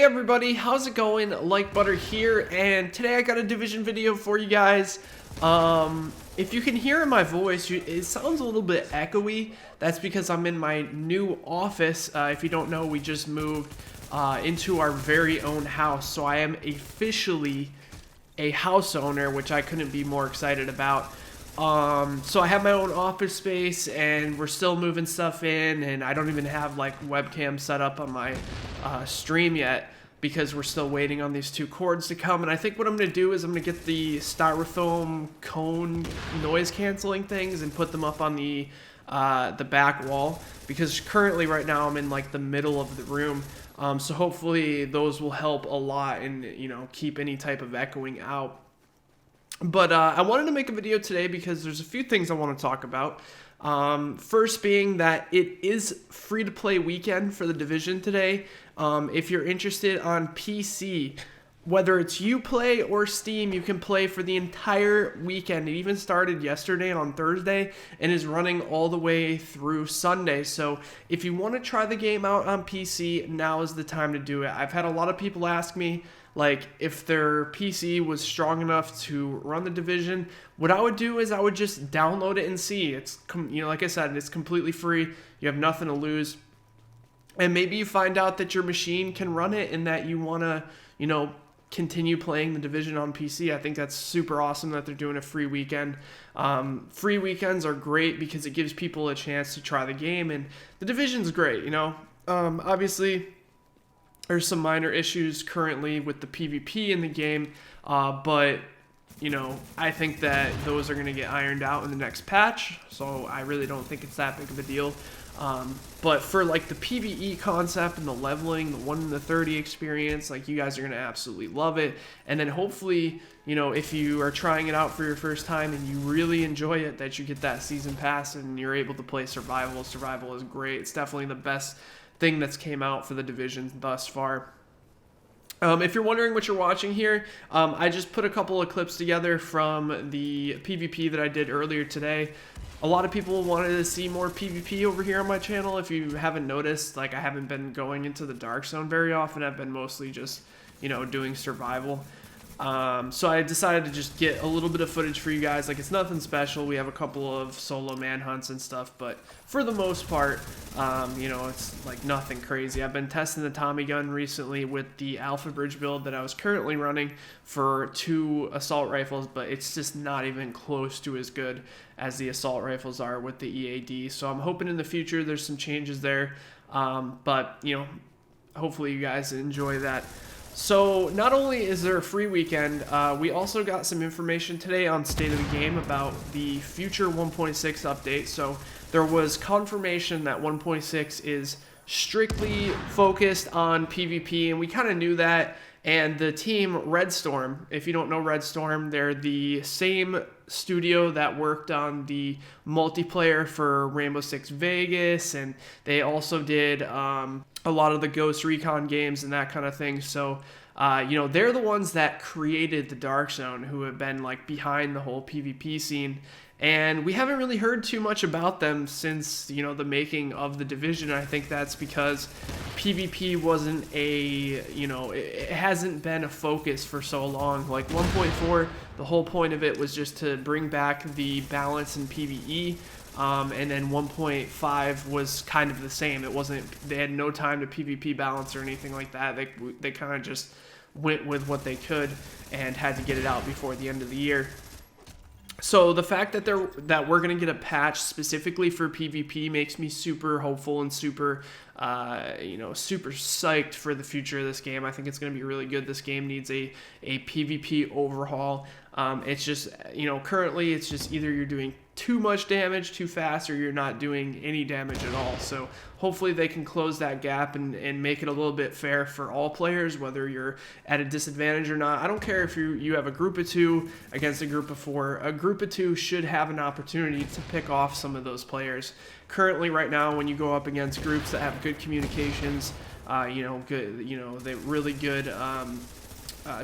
Hey everybody, how's it going? Like Butter here, and today I got a division video for you guys. If you can hear in my voice, it sounds a little bit echoey. That's because I'm in my new office. If you don't know, we just moved into our very own house, so I am officially a house owner, which I couldn't be more excited about. So I have my own office space, and we're still moving stuff in, and I don't even have like webcam set up on my stream yet because we're still waiting on these two cords to come. And I think what I'm going to do is I'm going to get the styrofoam cone noise canceling things and put them up on the back wall, because currently right now I'm in like the middle of the room. So hopefully those will help a lot and, you know, keep any type of echoing out. But I wanted to make a video today because there's a few things I want to talk about. First being that it is free-to-play weekend for the Division today. If you're interested on PC, whether it's Uplay or Steam, you can play for the entire weekend. It even started yesterday and on Thursday and is running all the way through Sunday. So if you want to try the game out on PC, now is the time to do it. I've had a lot of people ask me, like, if their PC was strong enough to run the Division. What I would do is I would just download it and see. It's, you know, like I said, it's completely free. You have nothing to lose. And maybe you find out that your machine can run it and that you want to, you know, continue playing the Division on PC. I think that's super awesome that they're doing a free weekend. Free weekends are great because it gives people a chance to try the game, and the Division's great, you know. Obviously, there's some minor issues currently with the PvP in the game, but, you know, I think that those are going to get ironed out in the next patch, so I really don't think it's that big of a deal. But for like the PvE concept and the leveling, the 1 in the 30 experience, like, you guys are going to absolutely love it. And then hopefully, you know, if you are trying it out for your first time and you really enjoy it, that you get that season pass and you're able to play survival. Survival is great. It's definitely the best thing that's came out for the Division thus far. If you're wondering what you're watching here, I just put a couple of clips together from the PvP that I did earlier today. A lot of people wanted to see more PvP over here on my channel. If you haven't noticed, like, I haven't been going into the Dark Zone very often. I've been mostly just, you know, doing survival. So I decided to just get a little bit of footage for you guys. Like, it's nothing special. We have a couple of solo manhunts and stuff, but for the most part, you know, it's like nothing crazy. I've been testing the Tommy gun recently with the Alpha Bridge build that I was currently running for 2 assault rifles, but it's just not even close to as good as the assault rifles are with the EAD. So I'm hoping in the future there's some changes there, but, you know, hopefully you guys enjoy that. So not only is there a free weekend, we also got some information today on State of the Game about the future 1.6 update. So there was confirmation that 1.6 is strictly focused on PvP, and we kind of knew that. And the team Red Storm, if you don't know Red Storm, they're the same studio that worked on the multiplayer for Rainbow Six Vegas, and they also did a lot of the Ghost Recon games and that kind of thing. So, you know, they're the ones that created the Dark Zone, who have been like behind the whole PvP scene. And we haven't really heard too much about them since, you know, the making of the Division. I think that's because PvP wasn't a, you know, it hasn't been a focus for so long. Like 1.4, the whole point of it was just to bring back the balance in PvE. And then 1.5 was kind of the same. It wasn't, they had no time to PvP balance or anything like that. They kind of just went with what they could and had to get it out before the end of the year. So the fact that we're going to get a patch specifically for PvP makes me super hopeful and super, you know, super psyched for the future of this game. I think it's going to be really good. This game needs a PvP overhaul. It's just, you know, currently it's just either you're doing too much damage too fast or you're not doing any damage at all. So hopefully they can close that gap and make it a little bit fair for all players, whether you're at a disadvantage or not. I don't care if you have a group of 2 against a group of 4. A group of 2 should have an opportunity to pick off some of those players. Currently, right now, when you go up against groups that have good communications, you know, good, you know, they really good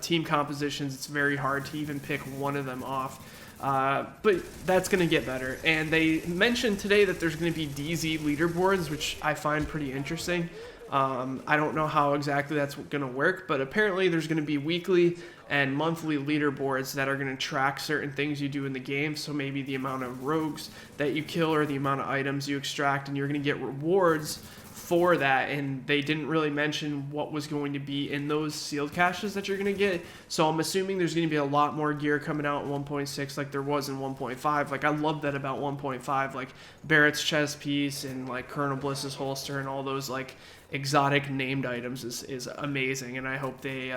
team compositions, it's very hard to even pick one of them off. But that's going to get better. And they mentioned today that there's going to be DZ leaderboards, which I find pretty interesting. I don't know how exactly that's going to work, but apparently there's going to be weekly and monthly leaderboards that are going to track certain things you do in the game. So maybe the amount of rogues that you kill or the amount of items you extract, and you're going to get rewards for that. And they didn't really mention what was going to be in those sealed caches that you're going to get. So I'm assuming there's going to be a lot more gear coming out in 1.6 like there was in 1.5. Like I love that about 1.5, like Barrett's chest piece and like Colonel Bliss's holster and all those like exotic named items is amazing. And I hope they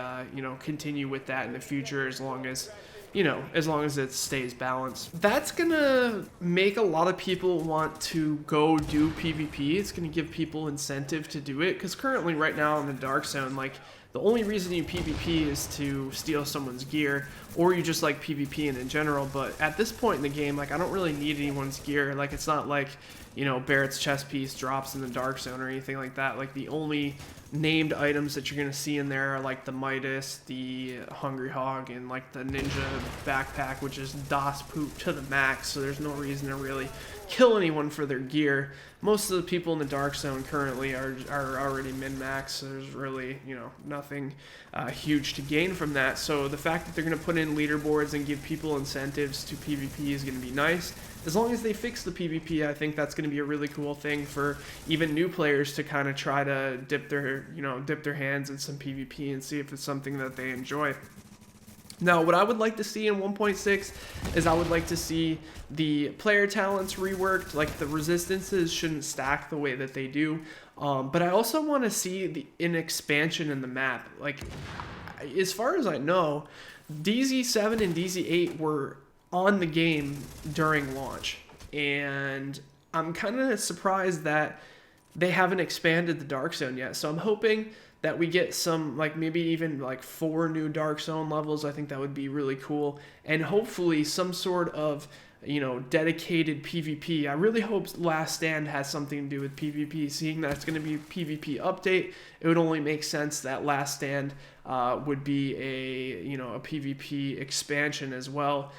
continue with that in the future, as long as it stays balanced. That's gonna make a lot of people want to go do PvP. It's gonna give people incentive to do it, because currently right now in the Dark Zone, like the only reason you PvP is to steal someone's gear, or you just like PvPing in general. But at this point in the game, like I don't really need anyone's gear. Like it's not like, Barrett's chest piece drops in the Dark Zone or anything like that. Like the only named items that you're going to see in there are like the Midas, the Hungry Hog, and like the Ninja backpack, which is DOS poop to the max. So there's no reason to really kill anyone for their gear. Most of the people in the Dark Zone currently are already min-max, so there's really, nothing huge to gain from that. So the fact that they're going to put in leaderboards and give people incentives to PvP is going to be nice. As long as they fix the PvP, I think that's going to be a really cool thing for even new players to kind of try to dip their hands in some PvP and see if it's something that they enjoy. Now, what I would like to see in 1.6 is I would like to see the player talents reworked. Like the resistances shouldn't stack the way that they do, but I also want to see an expansion in the map. Like, as far as I know, DZ7 and DZ8 were on the game during launch, and I'm kind of surprised that they haven't expanded the Dark Zone yet. So I'm hoping that we get some, like maybe even like 4 new Dark Zone levels. I think that would be really cool, and hopefully some sort of dedicated PvP. I really hope Last Stand has something to do with PvP. Seeing that it's going to be a PvP update, it would only make sense that Last Stand would be a PvP expansion as well.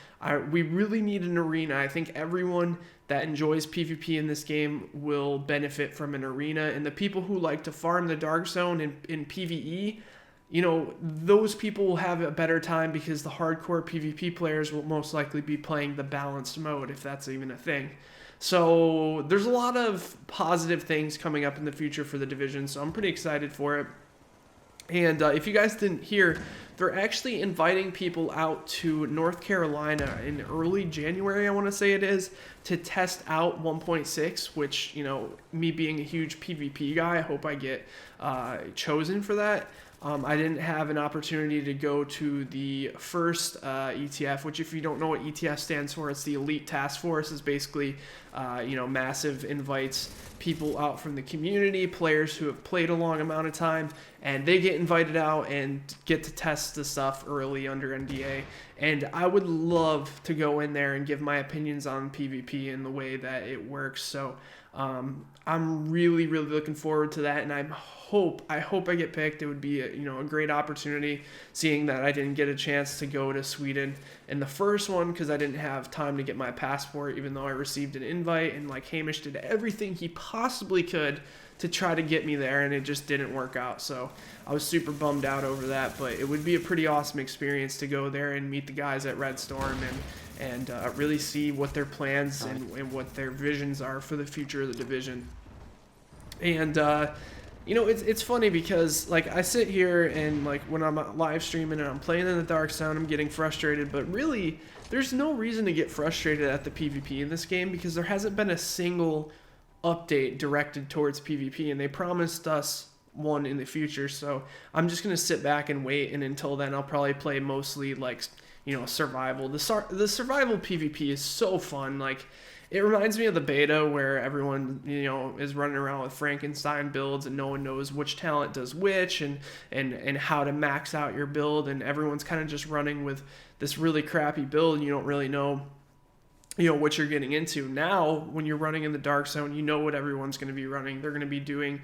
We really need an arena. I think everyone that enjoys PvP in this game will benefit from an arena, and the people who like to farm the Dark Zone in PvE, those people will have a better time, because the hardcore PvP players will most likely be playing the balanced mode, if that's even a thing. So there's a lot of positive things coming up in the future for the Division, so I'm pretty excited for it. And if you guys didn't hear, they're actually inviting people out to North Carolina in early January, I want to say it is, to test out 1.6, which, me being a huge PvP guy, I hope I get chosen for that. I didn't have an opportunity to go to the first ETF, which, if you don't know what ETF stands for, it's the Elite Task Force. It's basically, massive invites people out from the community, players who have played a long amount of time, and they get invited out and get to test the stuff early under NDA. And I would love to go in there and give my opinions on PvP and the way that it works. So I'm really, really looking forward to that, and I hope I get picked. It would be a great opportunity, seeing that I didn't get a chance to go to Sweden in the first one because I didn't have time to get my passport, even though I received an invite, and like Hamish did everything he possibly could to try to get me there, and it just didn't work out. So I was super bummed out over that, but it would be a pretty awesome experience to go there and meet the guys at Red Storm and really see what their plans and what their visions are for the future of the Division. And it's funny because like I sit here and like when I'm live streaming and I'm playing in the Dark Zone, I'm getting frustrated, but really there's no reason to get frustrated at the PvP in this game, because there hasn't been a single update directed towards PvP, and they promised us one in the future. So I'm just gonna sit back and wait, and until then I'll probably play mostly like survival. The survival PvP is so fun. Like, it reminds me of the beta where everyone is running around with Frankenstein builds and no one knows which talent does which and how to max out your build, and everyone's kind of just running with this really crappy build, and you don't really know what you're getting into. Now, when you're running in the Dark Zone, you know what everyone's going to be running. They're going to be doing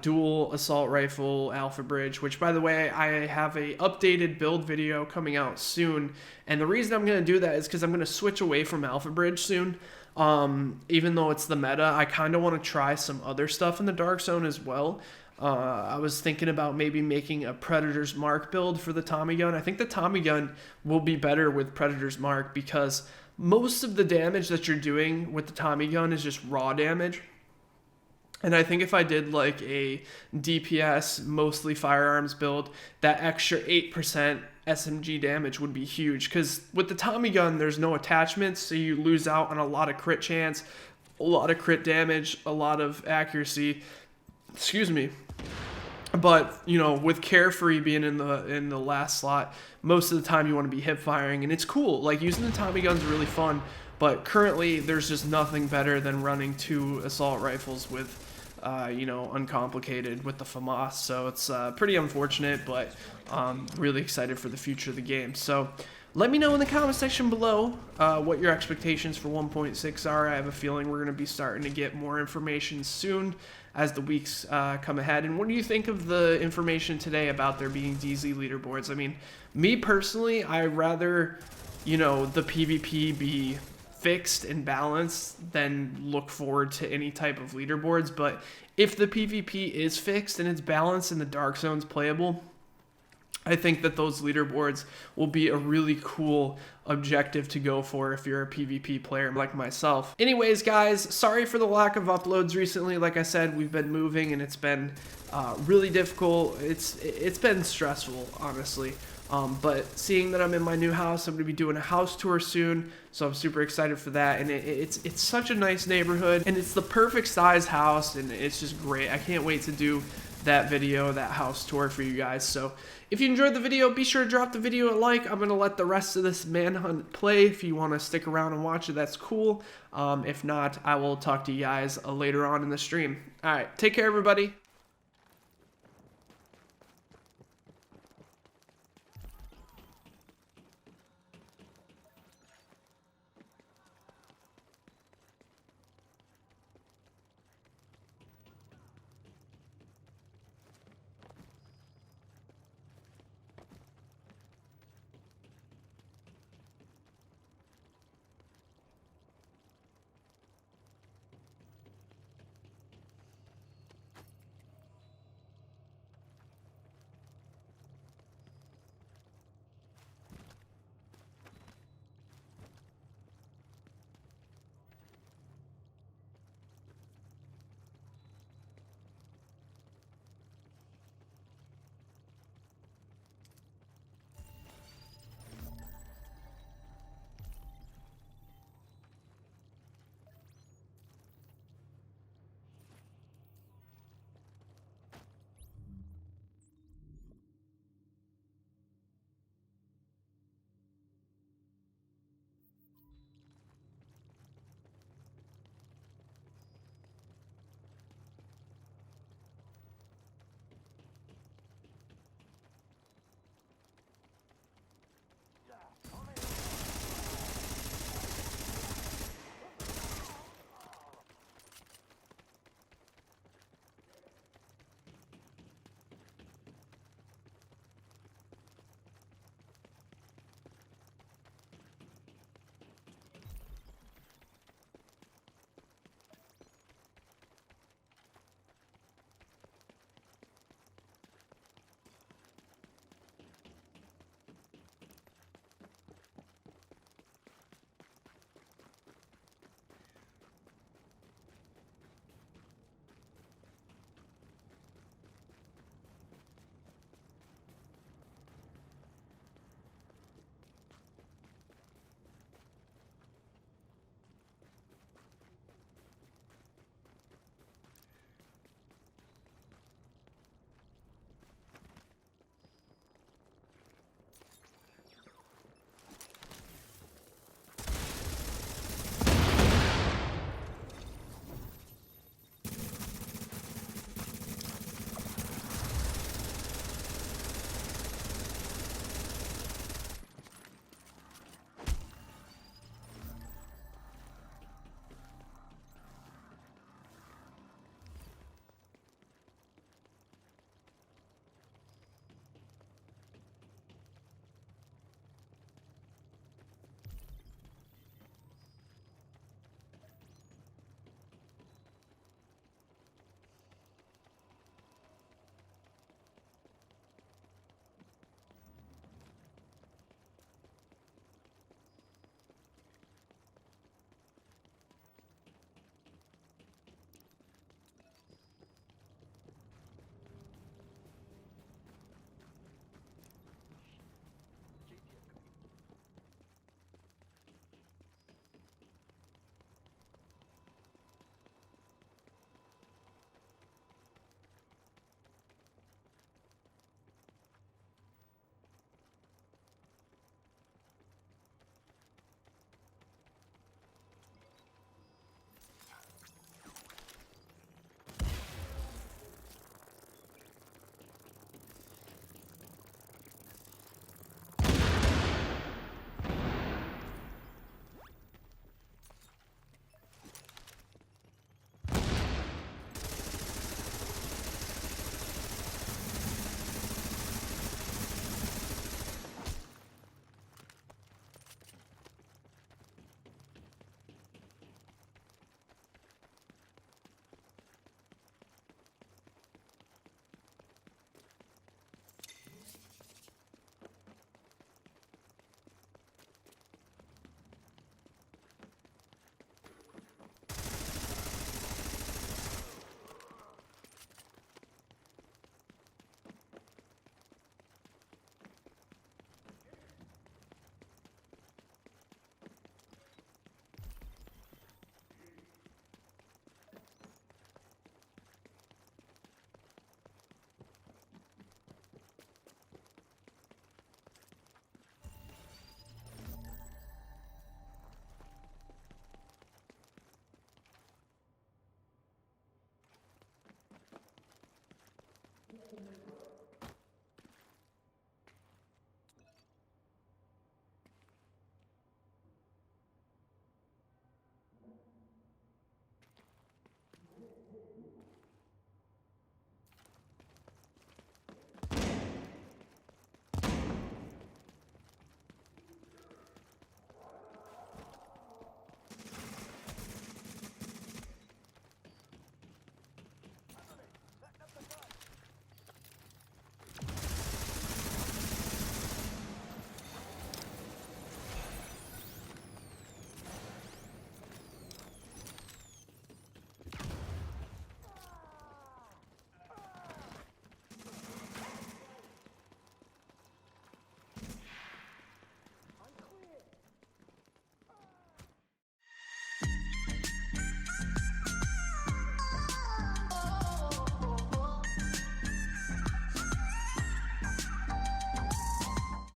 dual assault rifle Alpha Bridge, which, by the way, I have a updated build video coming out soon. And the reason I'm going to do that is because I'm going to switch away from Alpha Bridge soon. Even though it's the meta, I kind of want to try some other stuff in the Dark Zone as well. I was thinking about maybe making a Predator's Mark build for the Tommy gun. I think the Tommy gun will be better with Predator's Mark because most of the damage that you're doing with the Tommy gun is just raw damage. And I think if I did like a DPS, mostly firearms build, that extra 8% SMG damage would be huge. Because with the Tommy gun, there's no attachments, so you lose out on a lot of crit chance, a lot of crit damage, a lot of accuracy. Excuse me. But you know, with Carefree being in the last slot, most of the time you want to be hip firing, and it's cool. Like using the Tommy gun's really fun. But currently, there's just nothing better than running 2 assault rifles with, you know, uncomplicated with the FAMAS. So it's pretty unfortunate, but really excited for the future of the game. So let me know in the comment section below what your expectations for 1.6 are. I have a feeling we're going to be starting to get more information soon as the weeks come ahead. And what do you think of the information today about there being DZ leaderboards? I mean, me personally, I rather, you know, the PvP be fixed and balanced than look forward to any type of leaderboards. But if the PvP is fixed and it's balanced and the dark zone's playable, I think that those leaderboards will be a really cool objective to go for if you're a PvP player like myself. Anyways, guys, sorry for the lack of uploads recently. Like I said, we've been moving and it's been really difficult. It's been stressful, honestly. But seeing that I'm in my new house, I'm going to be doing a house tour soon, so I'm super excited for that. And it's such a nice neighborhood, and it's the perfect size house, and it's just great. I can't wait to do that video, that house tour for you guys. So if you enjoyed the video, be sure to drop the video a like. I'm going to let the rest of this manhunt play. If you want to stick around and watch it, that's cool. If not, I will talk to you guys later on in the stream. All right, take care, everybody.